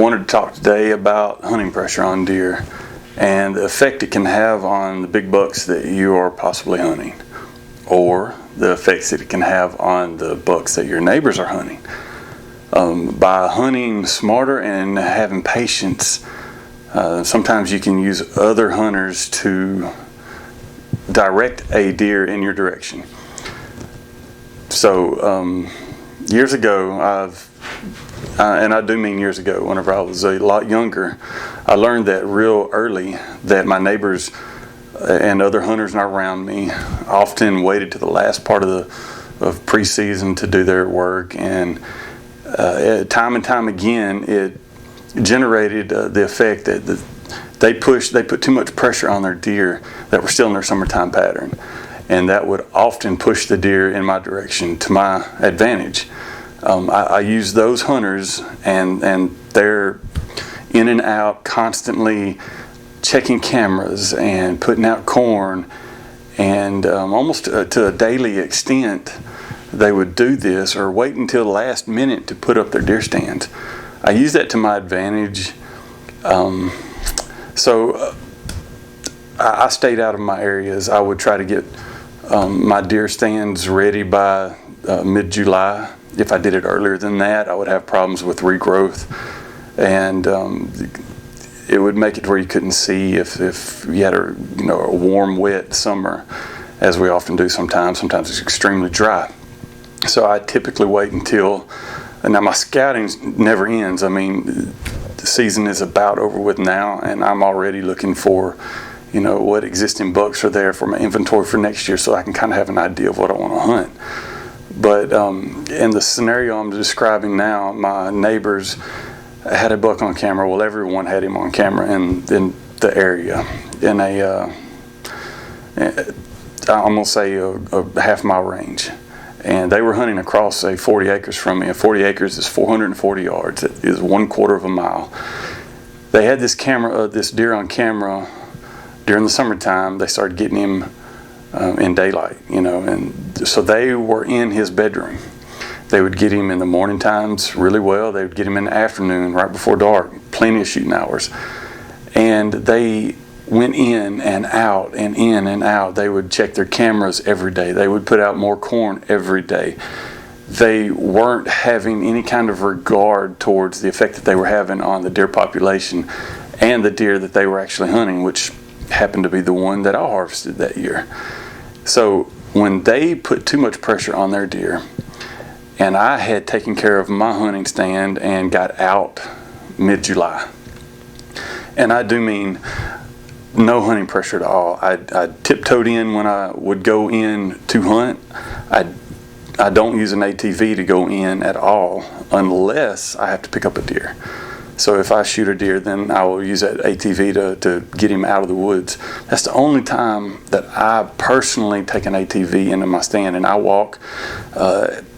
wanted to talk today about hunting pressure on deer and the effect it can have on the big bucks that you are possibly hunting, or the effects that it can have on the bucks that your neighbors are hunting. By hunting smarter and having patience, sometimes you can use other hunters to direct a deer in your direction. So years ago, and I do mean years ago, whenever I was a lot younger, I learned that real early that my neighbors and other hunters around me often waited to the last part of preseason to do their work, and time and time again it generated the effect that they put too much pressure on their deer that were still in their summertime pattern, and that would often push the deer in my direction to my advantage. I use those hunters, and they're in and out constantly checking cameras and putting out corn, and almost to a daily extent they would do this or wait until the last minute to put up their deer stands. I use that to my advantage. So I stayed out of my areas. I would try to get my deer stands ready by mid-July. If I did it earlier than that, I would have problems with regrowth, and it would make it where you couldn't see if you had a warm, wet summer, as we often do sometimes. Sometimes it's extremely dry. So I typically wait until, and now my scouting never ends. I mean, the season is about over with now, and I'm already looking for, what existing bucks are there for my inventory for next year, so I can kind of have an idea of what I want to hunt. But in the scenario I'm describing now, my neighbors had a buck on camera. Well, everyone had him on camera in the area, in I'm going to say a half-mile range. And they were hunting across, say, 40 acres from me. And 40 acres is 440 yards. It is 1/4 of a mile. They had this deer on camera during the summertime. They started getting him in daylight, and so they were in his bedroom. They would get him in the morning times really well. They would get him in the afternoon, right before dark, plenty of shooting hours. And they went in and out and in and out. They would check their cameras every day. They would put out more corn every day. They weren't having any kind of regard towards the effect that they were having on the deer population and the deer that they were actually hunting, which happened to be the one that I harvested that year. So when they put too much pressure on their deer, and I had taken care of my hunting stand and got out mid-July, and I do mean no hunting pressure at all. I tiptoed in when I would go in to hunt. I don't use an ATV to go in at all unless I have to pick up a deer. So if I shoot a deer, then I will use that ATV to get him out of the woods. That's the only time that I personally take an ATV into my stand, and I walk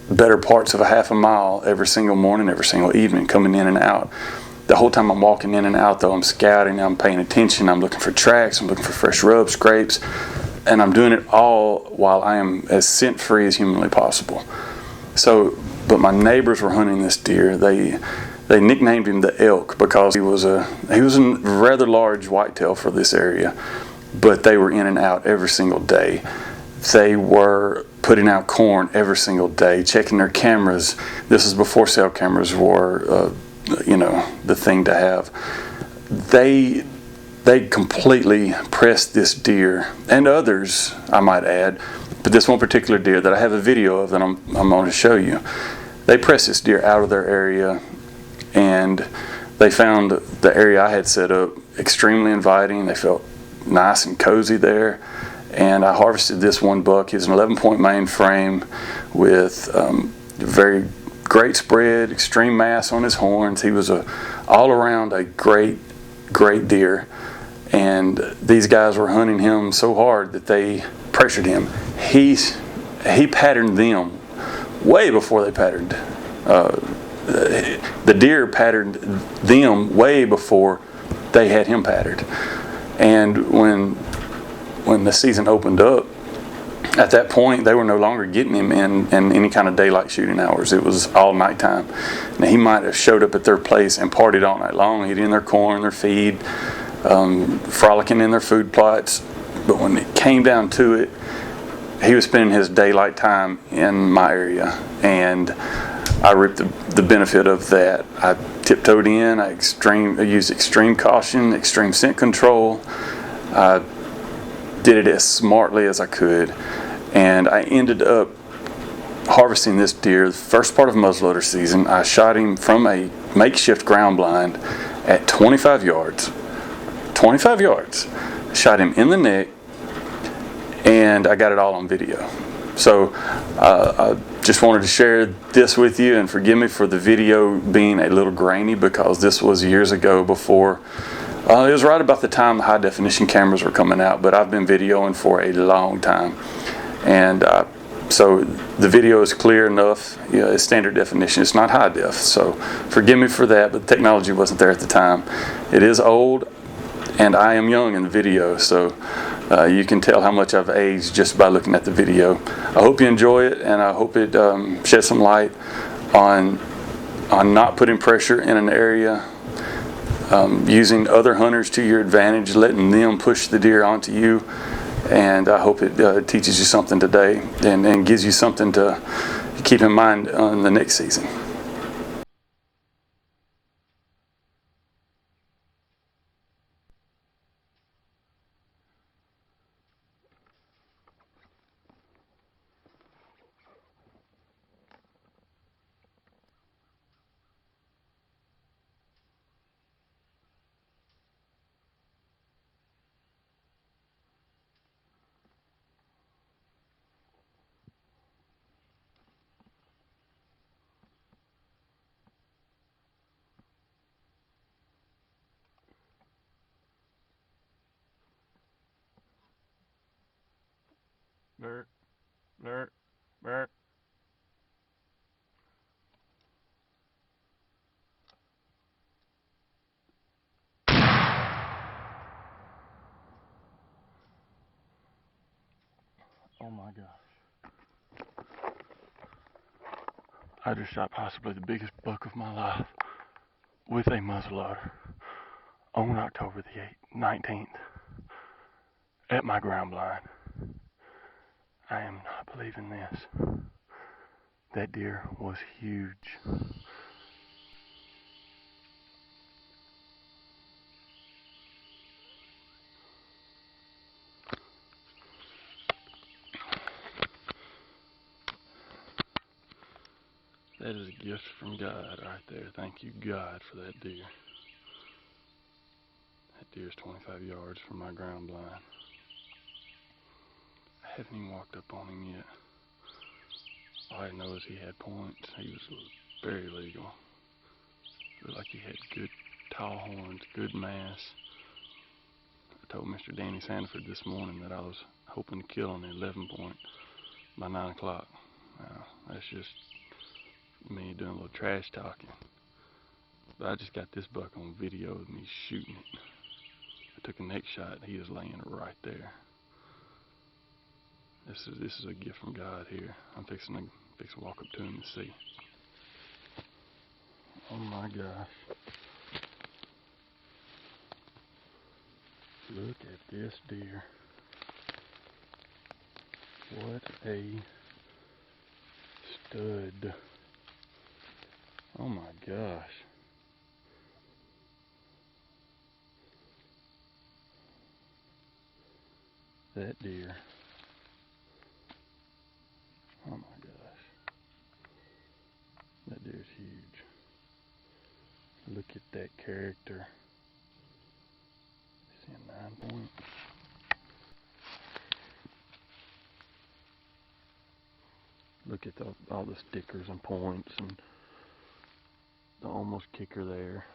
better parts of a half a mile every single morning, every single evening, coming in and out. The whole time I'm walking in and out, though, I'm scouting, I'm paying attention, I'm looking for tracks, I'm looking for fresh rubs, scrapes, and I'm doing it all while I am as scent-free as humanly possible. So, but my neighbors were hunting this deer. They nicknamed him the Elk because he was a rather large whitetail for this area, but they were in and out every single day. They were putting out corn every single day, checking their cameras. This is before cell cameras were, the thing to have. They completely pressed this deer, and others, I might add, but this one particular deer that I have a video of that I'm going to show you. They pressed this deer out of their area, and they found the area I had set up extremely inviting. They felt nice and cozy there, and I harvested this one buck. He's an 11-point main frame with very great spread, extreme mass on his horns. He was all around a great deer, and these guys were hunting him so hard that they pressured him. He patterned them way before they patterned. The deer patterned them way before they had him patterned. And when the season opened up, At that point, they were no longer getting him in any kind of daylight shooting hours. It was all nighttime. Now, he might have showed up at their place and partied all night long, eating their corn, their feed, frolicking in their food plots. But when it came down to it, he was spending his daylight time in my area, and I reaped the benefit of that. I tiptoed in. I used extreme caution, extreme scent control. I did it as smartly as I could, and I ended up harvesting this deer the first part of muzzleloader season. I shot him from a makeshift ground blind at 25 yards. 25 yards. Shot him in the neck, and I got it all on video. So I just wanted to share this with you, and forgive me for the video being a little grainy, because this was years ago before. It was right about the time the high definition cameras were coming out, but I've been videoing for a long time. And so the video is clear enough. It's standard definition. It's not high def. So forgive me for that, but the technology wasn't there at the time. It is old, and I am young in the video, so you can tell how much I've aged just by looking at the video. I hope you enjoy it, and I hope it sheds some light on not putting pressure in an area, using other hunters to your advantage, letting them push the deer onto you. And I hope it teaches you something today, and gives you something to keep in mind on the next season. Burp, burp, burp. Oh my gosh. I just shot possibly the biggest buck of my life with a muzzleloader on October the 19th at my ground blind. I am not believing this. That deer was huge. That is a gift from God right there. Thank you, God, for that deer. That deer is 25 yards from my ground blind. I haven't even walked up on him yet. All I know is he had points. He was very legal. Looked like he had good tall horns, good mass. I told Mr. Danny Sanford this morning that I was hoping to kill on the 11 point by 9 o'clock. That's just me doing a little trash talking. But I just got this buck on video of me shooting it. I took a neck shot. He is laying right there. This is a gift from God here. I'm fixing to walk up to him and see. Oh my gosh. Look at this deer. What a stud. Oh my gosh. That deer. Oh my gosh. That deer's huge. Look at that character. See a 9 point? Look at all the stickers and points and the almost kicker there.